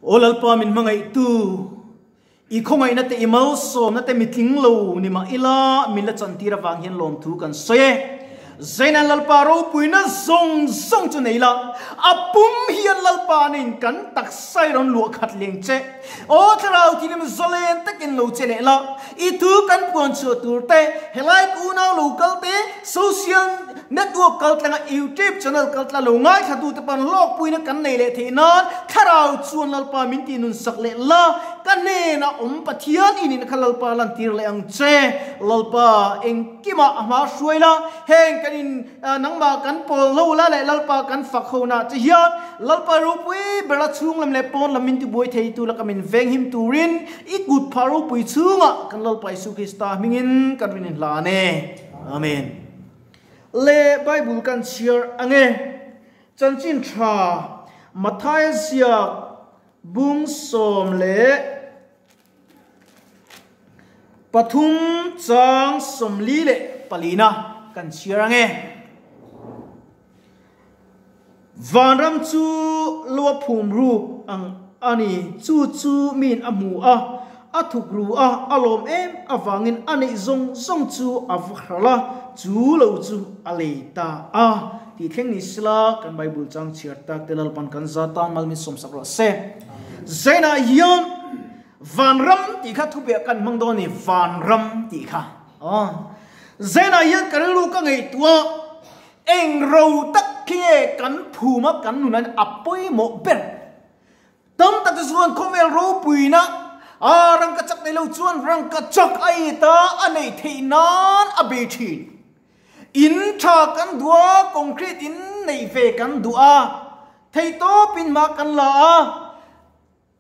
Olalpa min mangai tu I khongai na te imal som na te mitling lo ni ma ila min la chantira wang hian lom thu kan soye zaina lalpa ro puina zong chu nei la apum hian lalpa nin kan tak sai ron lu khat leng che o thrau tinim zolen takin lo che le la I thu kan pon chu tur te helai ku na local te social network kal tanga YouTube channel kal tla lo ngai khatu te pan lok puina kan nei le the nan thrau chuan lalpa min ti nun sak le la kan ne na pathian inin khalalpa lan tir le ang che lalpa eng kima ama suaila heng kanin nangma kan pol lo la le lalpa kan fak khona che hian lalpa rupui bela chung lam le pon lamin tu boy thei tu la kamin veng him turin I gut pharu pui chunga kan lalpa Isu Krista mingin kan rin la ne amen le bible kan share ange chanchin tha Matthias ya bung som le Pathum chang somli le palina kan chirange vanram chu lo phum ru ang ani chu min amu a athuk ru a alom em awangin ani zong chu avkhala chu lo chu aleita a ti theng ni sila kan bible chang chirta telal pan kan zatan malmi som sakro se zaina yom vanram ti kha thu be kan mangdoni vanram ti kha zena yan kan lu ka ngai tua eng ro tak khie kan phuma kan nunan apoi mo ber tam ta chuan khomel ro puina rang ka chak nei lo chuan rang ka chak ai ta anei theinan abe thin in tha kan dua concrete in nei ve kan dua thei to pin ma kan la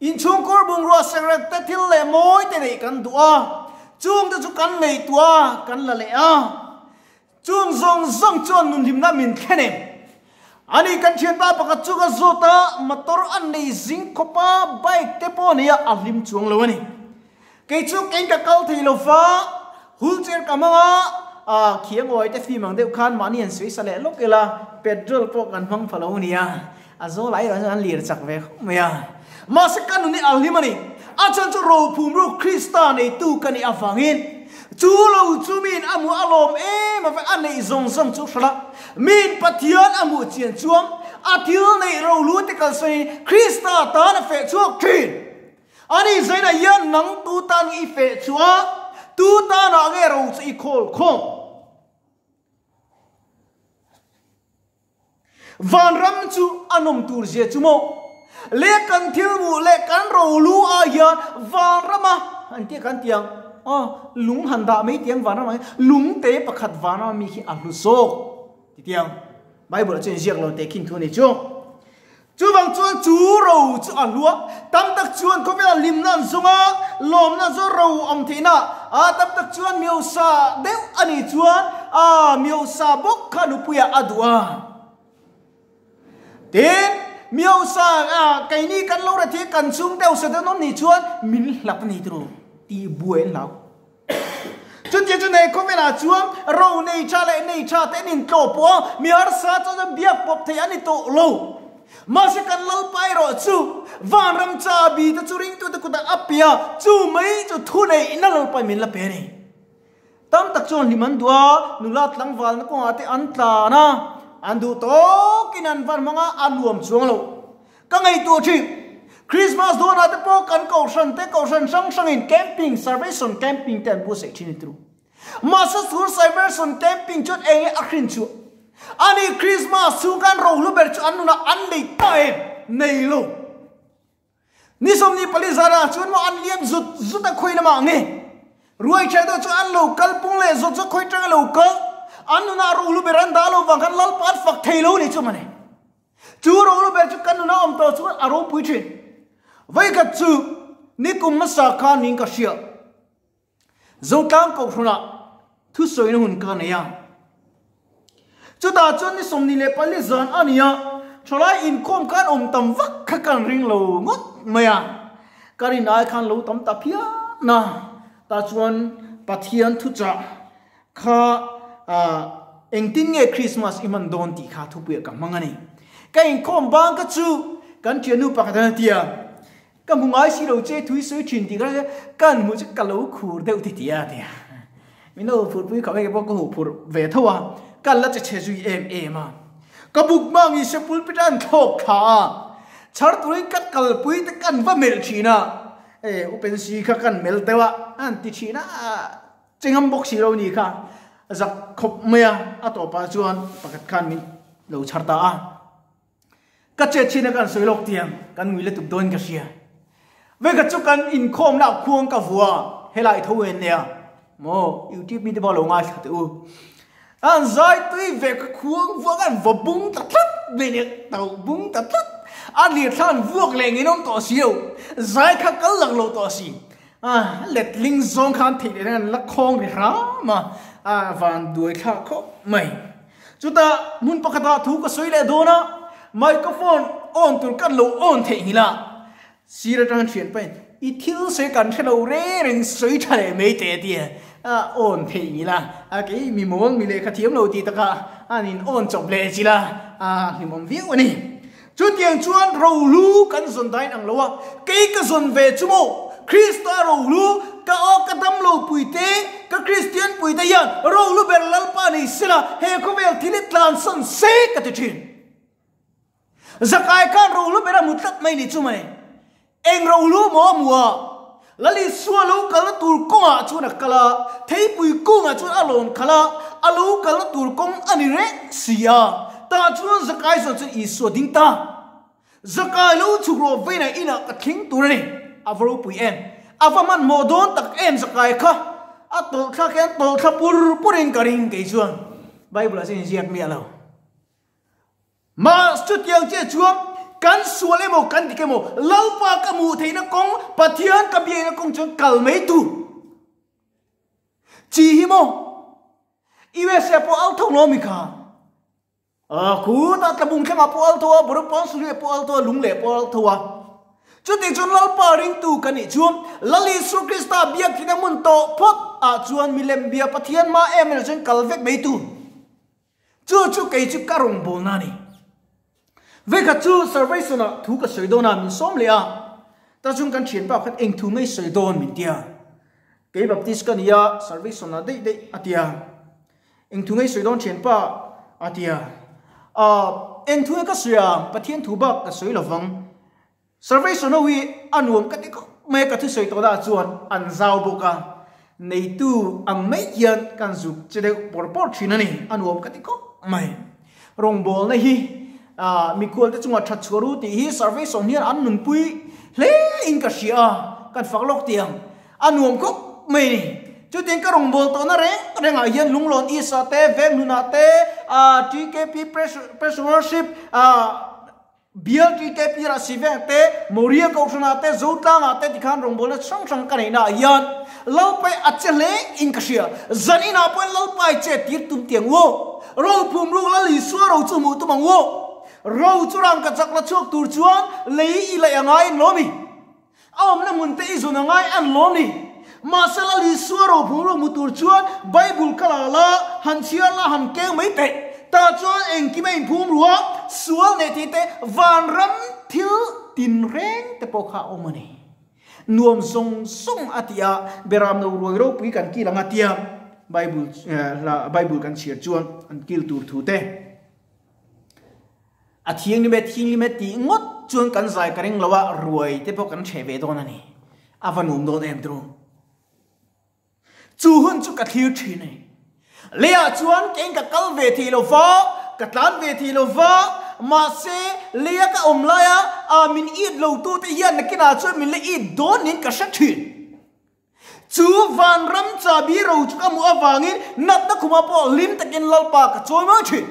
in chung kor bung ro secret ta thil le moi te nei kan dua chung ta chu kan nei tua kan la le chung zong chuan nun him na min khene ani kan thian ba pakat chu ka zota motor an nei zing khopa bike te po ne ya alim chung lo ani ke chu ken ka kal thei lo fa wheelchair kamanga khiang oi te fi mang deu khan mani an sui sale lokela petrol po kan mang phalo nia azo lai ro an lir chak ve meya masakan ni alhimani achan chu ro phum ro Krista nei tu kani awangin chu lo chu min amu alom ma fa an nei zong chu thla min pathian amu chian chuam athil nei ro lu te kal sei Krista ta na fe chuak thin ani zaina yan nang tu tan I fe chua tu ta na nge ro chi khol khom vanram chu anom tur je chumo le kan thil mu le kan ro lu a hian vanrama an ti kan tiang lung handa mai tiang vanrama lung te pakhat vanrama mi khi ahlu sok ti tiang bible chen jiak lo te kin thu ni chu chu bang chuan chu ro chu alua tam tak chuan ko be lim nan zunga lom na zo ro om thina tam tak chuan miu sa deu ani chuan miu sa bok khanu puya adua ten miao sa kai ni kan lo ra thi kan chung teu sa non ni chuan min lap ni tru ti buen law chu nei ko mena chuan ro nei cha te nin to po mi har sa cho na biak pop the ani to lo ma se kan lo pai ro chu vanram cha bi ta chu ring tu ta ku ta apia chu mai chu thu nei ina lo pai min la pe ni tam tak chuan liman dua nulat lang wal na ko ate an tla na andu to kinan van manga aluam chuang lo ka ngai tu thi Christmas do na te po kan ko san sang in camping service on camping ten bu se chin tru masa sur service on camping chot eng akhin chu ani Christmas su kan ro lu ber chu anuna an nei tae nei lo ni som ni palizara chun mo an liam zut a khoi na ma nge ruai che do chu an lo kalpung le zut chu khoi tang lo kal anuna ro lu beran da lo wang kan lal pat fak thei lo ni chu mane chu ro lu ber chu kan na om to chu aro pui thin vai ka chu ni kum ma sa kha ning ka sia zo tang ko thuna thu soi na hun ka ne ya chu ta chon ni som ni le pali zan ania chola in kom kan om tam vak kha kan ring lo ngot maya karin ai khan lo tam ta phia na ta chuan pathian thu cha kha engtin nge Christmas iman don ti kha thu pe ka mangani ka in kom bang ka chu kan tianu pakada tia cái mùng ai xí đầu chơi thúi suy chuyện thì cái mùng chỉ cả lấu khủ đều thì tiệt mình đâu phụt vớiเขาไม่บอกก็หูphụt về thôi à cái làจะchơi em mà cái bục mang ý sẽ phụtไปด้านทอกขาชาร์ตุริกัดกัลปุยแต่กันว่าเมลชีน่ะอุปนิสัยกันเมลแต่ว่าอันที่ชีน่ะจึงทำบอกสิเรานี่ค่ะจากขบเมียอัตโตปัจจุบันประกาศขันมิเราชาร์ตาก็เจชินกันสวยโลกเตียงกันวิเลตุกโดนกันเสียเวกจุกันอินคอมน่าควงกับวัวเฮลัยทเวนเนี่ยโมยูทูบมีแต่บอลลงงานตัวอันใจตุยเวกควงวัวกันวัวบุ้งตัดทัดเวเนี่ยเต่าบุ้งตัดทัดอันเลี้ยท่านวัวแรงไอ้น้องตัวเสียวใจข้าก็หลังโลตัวสีเล็ดลิงซองขันทีเดียวนั้นลักคองเลยครับมาวันด้วยข้าก็ไม่จุดมุนปกติถูกก็สวยเลยดูนะไมโครโฟนออนตุนกันโลออนเทียละสีระดับเฉียนไปอีทิลเสกันเทโลเร่งสวยทะเลไม่เตะเดียออนเทียละกี่มีมวงมีเลขเทียมโลตีตะกะอันนี้ออนจบเลยจีละนี่มันวิวนี่จุดยังชวนเรารู้กันส่วนใดนั่งละว่ากี่ก็ส่วนเวจุโมคริสต์เรารู้ก็ออกกระทำเราปุยเตะก็คริสเตียนปุยเตยันเรารู้เป็นลัลปานิสละเฮก็เวลที่นิทานสันเซกันที่ชินสกายการรู้เป็นมุตัดไม่ดิจุไหมเองเรารู้หมอมัวแล้วลิสวารู้กันละตูร์กงชวนกันละเทปุยกุ้งชวนอารมณ์กันละอารู้กันละตูร์กงอันนี้เร่เสียตาชวนสกายส่วนจะอีสวดิ้งตาสกายรู้ชุกรบเวนัยอินะกระทิ้งตัวนี่อาฟรูปุยเอ็มอาฟมันโมโดนตักเอ็มสกายค่ะอัตโตข้าแค่โตข้าปุริงกระดิ่งกี่ชวนไบเบิลสิ่งเสียกเมียเรามาสุดยังเจ้าชวนกันส่วนเลโมกันที่เกโมลัลปากมูเทนักกงปะเทียนกับเบียนักกงจนกัลไม่ตูจีฮิโมอีเวสเซปอัลโตโนมิกากูตัดตะบุงแค่มาปอัลโตบรุปอนสุริปอัลโตลุงเล่ปอัลโตจุดที่จนลัลปาริงตูกันนี่ชวนลลิสุคริสตาเบียที่นั่งมุนโตพดชวนมิเลมเบียปะเทียนมาเอ็มจนกัลเวกไม่ตูจู่ๆเกยจุกการุงโบนานี่เวกัจูเซอร์วิสนะถูกกับสวยโดนมินส้มเลยแต่จุงกันเขียนป่าวคัดเองถูกไม่สวยโดนมินเดียเกยแบบติสกันเนี่ยเซอร์วิสนะได้อาทิยาเองถูกไม่สวยโดนเขียนป่าวอาทิยาเองถูกก็สวยปะเทียนถูกบักก็สวยหลอฟังเซอร์วิสนะวิอันวมกันที่ก็ไม่กัดที่สวยตัวได้จวนอันเจ้าบุกในตู้อันไม่ยันกันสุกจะได้ปอร์ปอร์ชินันนี่อันวมกันที่ก็ไม่รงบอลนี่มีคนที่จังหวัดชัดชัวรู้ที่ฮีเซอร์วิสส่งเนี่ยอันหนึ่งปุยเล่อินกับเชียกันฝักลอกเตียงอันหนุ่มก็ไม่จุดเตียงก็รงบอลตัวนั่นเรื่องอะไรยันลุงหลอนอีสเต้เวมลุนาเต้GKP Pressureshipเบียร์ GKP ราศีเวงเต้โมเรียกอุศนาเต้จูตังเต้ที่ขันรงบอลช่างกันนี่นะยันเล่าไปอัจฉริยอินกับเชียจันนี่นาเป็นเล่าไปเจ็ดตีตุ้มเตียงวัวเราพุ่มลูกละลิสัวเราจูมูตุ้มวัวเราจุรังกระจักละชกตูจวนเลยอีเลยยังไงล้มนี่เอามันมุนเตอิสุนังไงอันล้มนี่มาเสละลิสัวเราพุ่มลูกมุตูจวนไบเบิลกล่าวละหันเชียละหันเก่งไม่เตะตาจวนเองกิไม่พุ่มรัวสัวในที่เตะวันรำทิลตินเร่งแต่พอข้าอมันนี่นวมทรงอาทิยาเบรามนูรวยเราปุยกันกี่หลังอาทิยาไบเบิลกันเชียจวนอันกิลตูร์ทูเตอาทิยงนี่เม็ดตีงดจวนกันใจกันเองละว่ารวยแต่พวกกันเฉยเวโดนนี่อาฟันนุ่มโดนเอ็มตรงจูหุ่นจุกกระทิวทีนี่เลี้ยจวนเก่งกับกัลเวทีโลฟ้ากับตันเวทีโลฟ้ามาเซเลี้ยกับอมลายมินอีดโลตูที่ยันนักกินาจวนมินเลี้ยโดนนินกับชัดทีจูวันรำจาบีเราจุกมัววางินนัดนักขุมาปอลิมตะกินลัลปากจอยมาที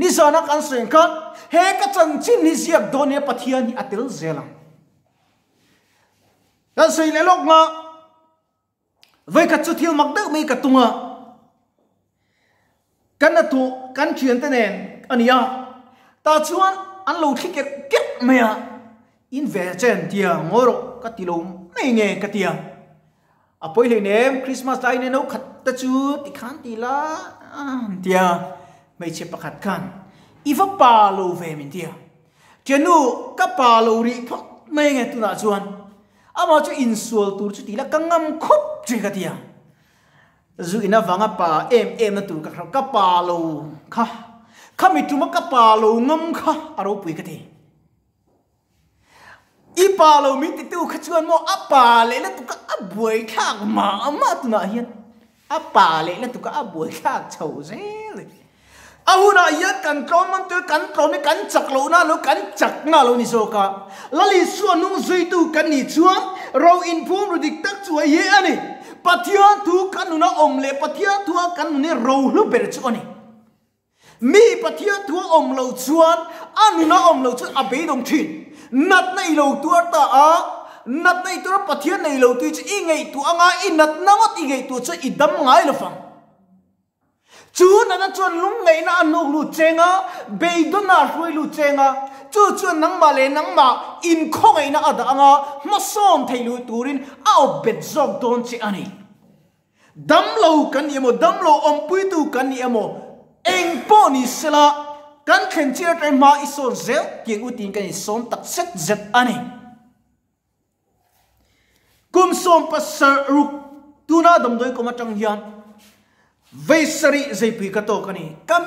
นิสานักอันเสียงกันเฮก็จังชินนิเสียบโดนเนี่ยปะเทียนอัติลเซลังกันเสียเลยลกมาเวกัดจุดที่มักเดไม่กัดตัวกันนัตุกันเขียนแต่เนนอันนี้ตาชวนอันเราที่เก็บเมียอินเวเจนเดียงอรกัดติลงไม่เงี้ยกัดเดียอ่ะพอเลยเนี่ยคริสต์มาสได้เนี่ยเราขัดตะจุดที่ขันตีละเดียไม่ใช่ประคัดกันอีฟ้าป่าโลเวมินเดีย เจนูกับปาโลรีพไม่ไงตุนาจวนอามาจะอินสวลตูจุดที่ละกังงำคบเจกันเดียจูอินาฟังกับปานั่นตูกับปาโลค่ะข้ามีจุมากับปาโลงำค่ะอารมณ์ปุยกันเดียอีปาโลมีติดตัวขจวนโมอัปปาเลยแล้วตุกอับบวยข้างมาตุนาเฮียนอัปปาเลยแล้วตุกอับบวยข้างเฉาเซ่เลยอาหุนาเฮียกันกรอนมันตัวกันกรอนไม่กันจักโลน่าโลกันจักน่าโลนิโซกาลลิส่วนนุ่งซุยตูกันนี่ชวนเราอินพูมรุดิกตักช่วยเฮียนี่ปัทยาทูกันนุนาอมเล่ปัทยาทูกันนุเนี่ยเราลุเบรชวนี่มีปัทยาทูอมเราชวนอันนุนาอมเราชวนอเบยดงทินนัดในโลตัวตานัดในตัวปัทยาในโลตัวจะอีไงตัวง่ายนัดนังอีไงตัวจะอีดำง่ายละฟังจูนั่นจวนลุงไงนะอันนู้ลูเจงะเบยดน่าช่วยลูเจงะจวนนังมาเลยนังมาอินข้องไงนะอัดอ่ะมาซ้อมไทยลูตูรินเอาเบ็ดจอบโดนเจอันนี้ดำโลกันยี่โมดำโลอมปุยตูกันยี่โมเองป้อนี่สละกันเข็นเชื่อใจมาอิโซเซลเกี่ยงอุตินกันอิโซนตักเซตเจ็ดอันนี้กุมส่งภาษารุกตูน่าดำโดยกุมจังยันเวสรีใจปีกโตกันนี่กา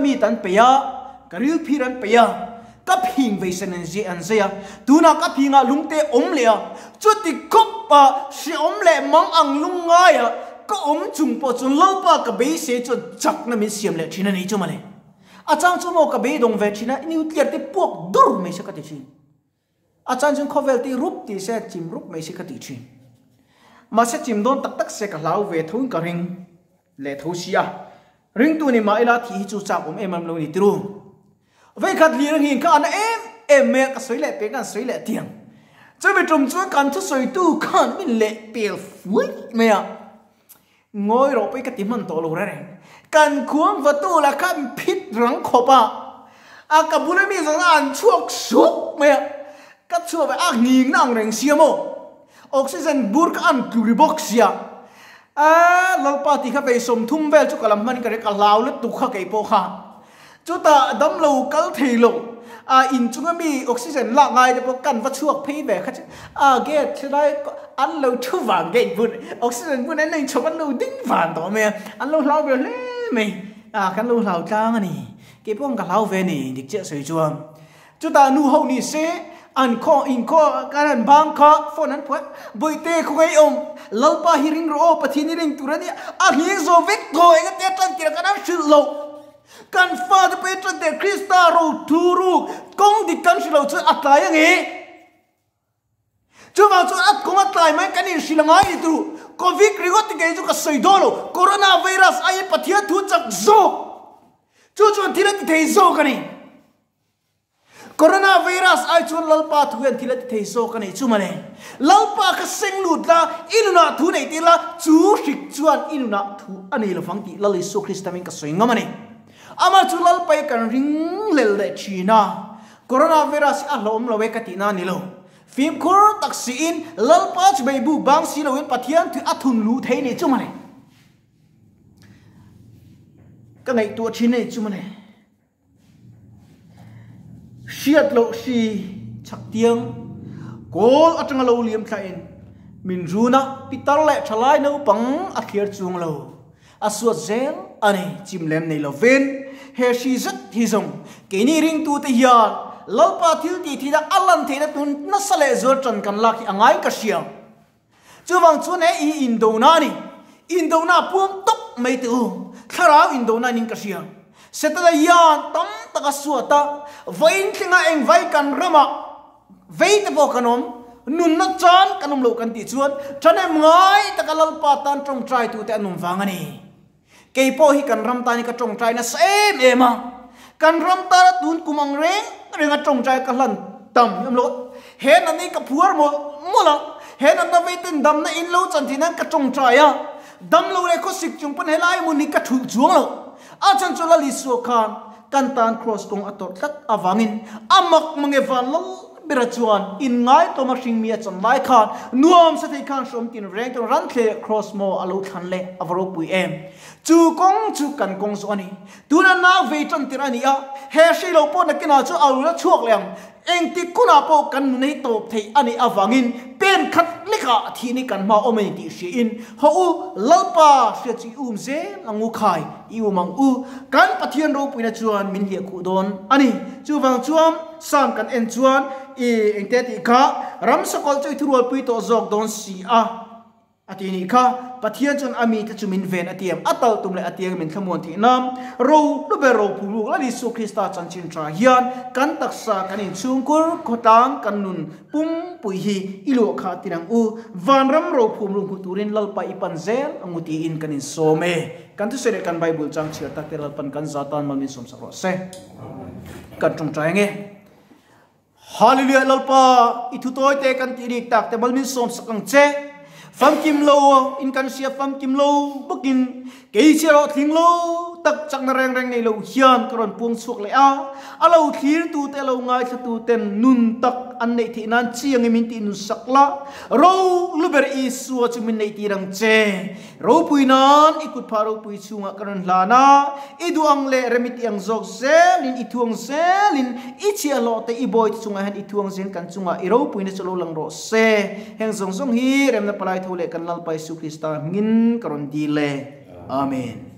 มีตันเปียกริลพีรันเปียกับหิงเวสนันเจียนเสียตูน่ากับหิงอาลุงเตอมเลียจุดที่กบปะสิอมเล่มังอังลุงง่ายก็อมจุงปะจุนเล่าปะกับเบสเซจุดจักนั่นมีเสียมเล่ชินันนี่จุมาเลยอาจารย์จุนโมกับเบดงเวชินะนิวเลียร์ที่พวกดุร์ไม่ใช่กันที่ชินอาจารย์จุนเขาเวลที่รูปที่เสจิมรูปไม่ใช่กันที่ชินมาเสจิมโดนตักเสกเหลาเวทุนกระริงเล่ทุชียริงตัวนี้มาเอลาที่จูจับผมมันลงนิตรูเวขัดเลี้ยงหินกันเมย์ก็สวยเละเปียกันสวยเละเตียงจะไปจมช่วยกันทุกสวยตู้กันไม่เละเปียฟุ้ยเมียงอยเราไปกติมันโตโลแรงกันควงวัตถุละกันพิษรังขบอากับบุญมีสังอันช่วงสุกเมียก็ช่วยไปงิงนั่งแรงเสียโมออกซิเจนบูร์กันกริบอกเสียลลปาติข้าไปสมทุ่มเวลจุกลำมันก็เรียกลาวเล็ดตุกข้าเก็บโปข้าจุดตาดำโลกัลเทโลอินจุงมีออกซิเจนละไงเดี๋ยวกันวัตถุเพย์แบบข้าเกตใช่ได้อันเราชั่ววางเกตบุญออกซิเจนบุญนั้นในชวันเราดิ้งฝันต่อเมียอันเราเล่าไปเลยไม่กันเราเล่าจ้างนี่เก็บพวกกันเล่าเวนี่ดิเจ้าสวยจวมจุดตานูเฮานี่เสอันข้ออินข้อการบางข้อฝนนั้นพอบุยเตะคุยอมเล่าป้าฮิริงโรปะทีนี่ริงตุระเนี่ยฮิโซเวกโตเองเตะตันเกี่ยวกับนั้นชิลโลกันฟาดไปจนเตะคริสตาโรทูรูกงดิกันชิลโลจะอัตลายยังไงจะมาจะอัตกงอัตลายไหมกันนี่ชิลงายตัวโควิดริโกติเกจุกับไซโดโลโคโรนาไวรัสไอ้ปะทีทุจักโซจู่ๆที่นั่นที่โซกันนี่โคโรนาไวรัสไอชวนลลปาทุกันที่ละที่โซกันนี่จู่มาเลยลลปาก็เซ็งหลุดละอินุนาทุในที่ละจู่สิกจวนอินุนาทุอันนี้เราฟังที่ลลิสุคริสต์มิงก็สวยงามนี่อามาจู่ลลไปกันริงเลลเลชีนาโคโรนาไวรัสอัลลอมเราเวกตินานี่โลฟิล์มโครตักซีนลลปาจะไปบูบางสิเราเห็นปัทยันที่อัทุนลูเทนี่จู่มาเลยก็ในตัวชิ้นนี่จู่มาเลยเชียดโลชีชักเตียงโกลอัจฉริยะเลี้ยมใส่มินรูนะพิตาเล่ชลายนูปังอักเขียร์จุงโลอาสวดเซลอันนี้จิมเลมในโลเวนเฮชีซัดฮิซงเกนี่ริงตูติยาลลปาทิลตีที่ได้อัลลันเทนตุนนัสเลจอร์จันกันลักอ่างไงก็เชียงจูวังจูเนอีอินโดนานี่อินโดนาพวงตกไม่ตัวคราวอินโดนานิงก็เชียงเสร็จแล้วยานตั้มตะกัสวตาวัยที่ง่ายวัยกันรำวัยที่พวกขนมนุนนัดจานขนมโลกันติดชวนฉันเองง่ายตะกัลลปาตันตรงใจตัวแต่นุ่มฟังอันนี้เกี่ยพอให้กันรำตานี่ก็ตรงใจนะเซมเอมากันรำตาตุนกุมังเร่งเรื่องตรงใจกันลันต่ำยมโลเห็นอันนี้กับผัวมัวละเห็นอันนั้นวัยตินดำนั่นอินโลจันทีนั้นก็ตรงใจดำโลเลยก็สิกจุงปันเฮลัยมุนี่ก็ถูกจวงโลอาจารย์จุลลิสุขานกันตานครอสกงอัตโตตัดอวังอินอามักมังเอฟันล เบรจวนอินไงตัวมาชิงมีจนไล่ขาดนัวมสถิการชมตินแรงตัวรันเคครอสโมอลูทันเล่อวรปุยเอ็มจูกงจูกันกงส่วนนี้ดูนั้นนาเวจันติรานีอะเฮชิโลปนักกินอาจูเอาละช่วงเลี้ยงเองที่คุณอาโปกันในโตบที่อันนี้อวังินเป็นขัดลิขะที่นี่กันมาอเมติเชียนเขาเล่าป่าเสียจีเซลังอุคายอิวมังกันปะเทียนรูปุยนจวนมินเลียคูดอนอันนี้จูฟังจวมสามกันเอ็นจวนเองเตติกะรำสกอลจุยทุรวลปุยโตจอกดอนสีอาอตินิค่ะปะเทียนจนอามีจะจุมินเวนอติยมอัตตตุมเลอติยมมินขมวนที่น้ำรูดูเบรูผู้ลูกและดิสุคริสตาจันชินทราฮิยันกันตักษากันอินชุงกุลขตังกันนุนปุ่มปุยฮีอิโลขาตินังวันรำรูผู้ลูกขุตุรินลลปะอิปันเซลอมุตีอินกันอินโซเมกันทุเสด็จกันไบเบิลจังเชียร์ตักเตลปันกันซาตานมันมิสมสักรเซกันจงใจไงฮาเลลูยาลลปะอิทุโตยเตกันตีดิกตักเตมันมิสมสักกังเจฟังกิมโลอินกันเสียฟังกิมโลบุกินเกยเชียร์ทิ้งโลตักจักนแรงในโลเฮียนกรอนพวงสุกเลยอาเราทีรตูเตเราง่ายสตูเต็นนุนตักอันในที่นั้นเชียงมินตินุสักละเราลูเบอร์อีสัวจุมินในที่รังเจเราปุยนั้นอีกุดพาเราปุยชุงกรอนลานาอีดวงเล่เรมิตยังจอกเซลินอีทวงเซลินอีเชียร์โลแต่อีบอยชุงหันอีทวงเซนกันชุงอีเราปุยในสโลลังโรเซแห่งทรงฮีเรมนับปลายทุเลกันลลไปสุคริสตามินกรอนดีเลอาเมน